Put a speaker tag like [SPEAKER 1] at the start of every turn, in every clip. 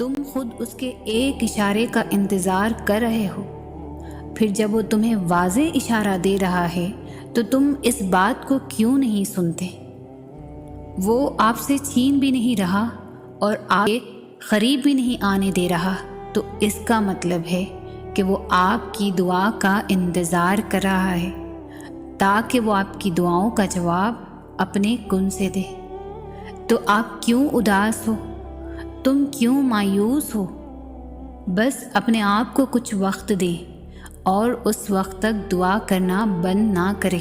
[SPEAKER 1] تم خود اس کے ایک اشارے کا انتظار کر رہے ہو، پھر جب وہ تمہیں واضح اشارہ دے رہا ہے تو تم اس بات کو کیوں نہیں سنتے؟ وہ آپ سے چھین بھی نہیں رہا اور آپ کے قریب بھی نہیں آنے دے رہا، تو اس کا مطلب ہے کہ وہ آپ کی دعا کا انتظار کر رہا ہے تاکہ وہ آپ کی دعاؤں کا جواب اپنے کن سے دے۔ تو آپ کیوں اداس ہو؟ تم کیوں مایوس ہو؟ بس اپنے آپ کو کچھ وقت دیں اور اس وقت تک دعا کرنا بند نہ کرے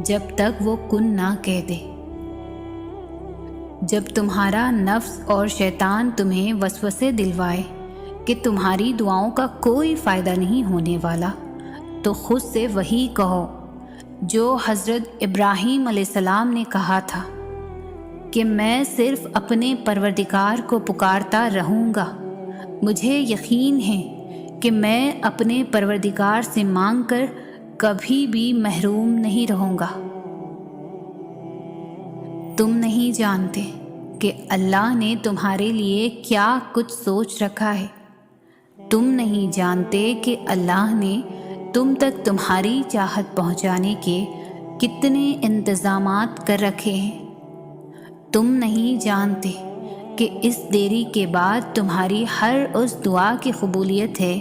[SPEAKER 1] جب تک وہ کن نہ کہہ دے۔ جب تمہارا نفس اور شیطان تمہیں وسوسے دلوائے کہ تمہاری دعاؤں کا کوئی فائدہ نہیں ہونے والا، تو خود سے وہی کہو جو حضرت ابراہیم علیہ السلام نے کہا تھا کہ میں صرف اپنے پروردگار کو پکارتا رہوں گا، مجھے یقین ہے کہ میں اپنے پروردگار سے مانگ کر کبھی بھی محروم نہیں رہوں گا۔ تم نہیں جانتے کہ اللہ نے تمہارے لیے کیا کچھ سوچ رکھا ہے۔ تم نہیں جانتے کہ اللہ نے تم تک تمہاری چاہت پہنچانے کے کتنے انتظامات کر رکھے ہیں۔ تم نہیں جانتے کہ اس دیری کے بعد تمہاری ہر اس دعا کی قبولیت ہے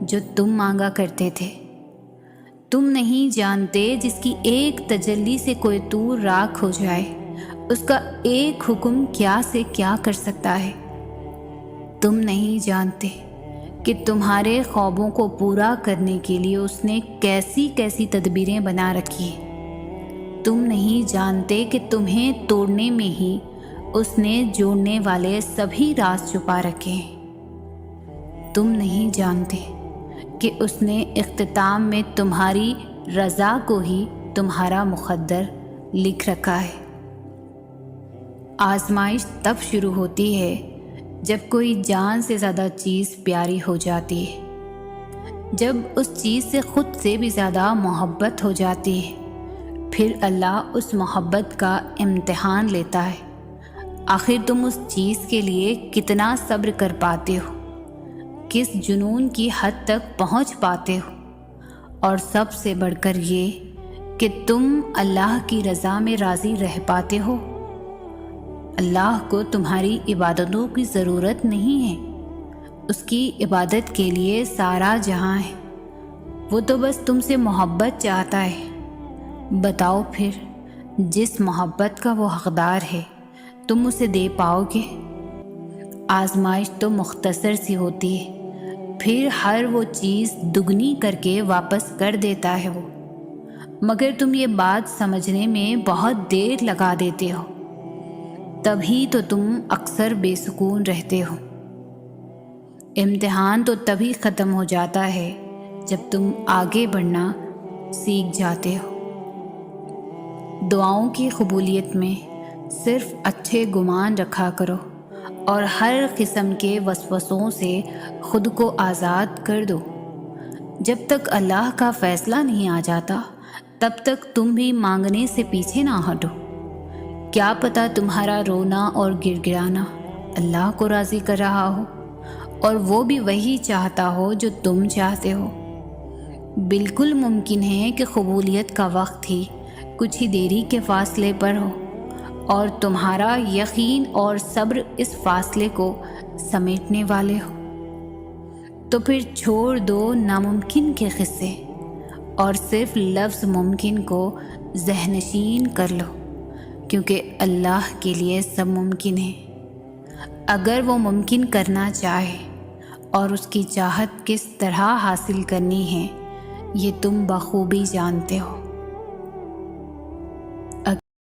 [SPEAKER 1] جو تم مانگا کرتے تھے۔ تم نہیں جانتے جس کی ایک تجلی سے کوئی طور راکھ ہو جائے، اس کا ایک حکم کیا سے کیا کر سکتا ہے۔ تم نہیں جانتے کہ تمہارے خوابوں کو پورا کرنے کے لیے اس نے کیسی کیسی تدبیریں بنا رکھی ہیں۔ تم نہیں جانتے کہ تمہیں توڑنے میں ہی اس نے جوڑنے والے سبھی راز چھپا رکھے ہیں۔ تم نہیں جانتے کہ اس نے اختتام میں تمہاری رضا کو ہی تمہارا مقدر لکھ رکھا ہے۔ آزمائش تب شروع ہوتی ہے جب کوئی جان سے زیادہ چیز پیاری ہو جاتی ہے، جب اس چیز سے خود سے بھی زیادہ محبت ہو جاتی ہے، پھر اللہ اس محبت کا امتحان لیتا ہے۔ آخر تم اس چیز کے لیے کتنا صبر کر پاتے ہو، کس جنون کی حد تک پہنچ پاتے ہو، اور سب سے بڑھ کر یہ کہ تم اللہ کی رضا میں راضی رہ پاتے ہو۔ اللہ کو تمہاری عبادتوں کی ضرورت نہیں ہے، اس کی عبادت کے لیے سارا جہاں ہے، وہ تو بس تم سے محبت چاہتا ہے۔ بتاؤ پھر جس محبت کا وہ حقدار ہے تم اسے دے پاؤ گے؟ آزمائش تو مختصر سی ہوتی ہے، پھر ہر وہ چیز دگنی کر کے واپس کر دیتا ہے وہ، مگر تم یہ بات سمجھنے میں بہت دیر لگا دیتے ہو، تبھی تو تم اکثر بے سکون رہتے ہو۔ امتحان تو تبھی ختم ہو جاتا ہے جب تم آگے بڑھنا سیکھ جاتے ہو۔ دعاؤں کی قبولیت میں صرف اچھے گمان رکھا کرو اور ہر قسم کے وسوسوں سے خود کو آزاد کر دو۔ جب تک اللہ کا فیصلہ نہیں آ جاتا تب تک تم بھی مانگنے سے پیچھے نہ ہٹو۔ کیا پتہ تمہارا رونا اور گر گرانا اللہ کو راضی کر رہا ہو، اور وہ بھی وہی چاہتا ہو جو تم چاہتے ہو۔ بالکل ممکن ہے کہ قبولیت کا وقت ہی کچھ ہی دیری کے فاصلے پر ہو، اور تمہارا یقین اور صبر اس فاصلے کو سمیٹنے والے ہو۔ تو پھر چھوڑ دو ناممکن کے قصے اور صرف لفظ ممکن کو ذہن نشین کر لو، کیونکہ اللہ کے لیے سب ممکن ہے۔ اگر وہ ممکن کرنا چاہے اور اس کی چاہت کس طرح حاصل کرنی ہے یہ تم بخوبی جانتے ہو۔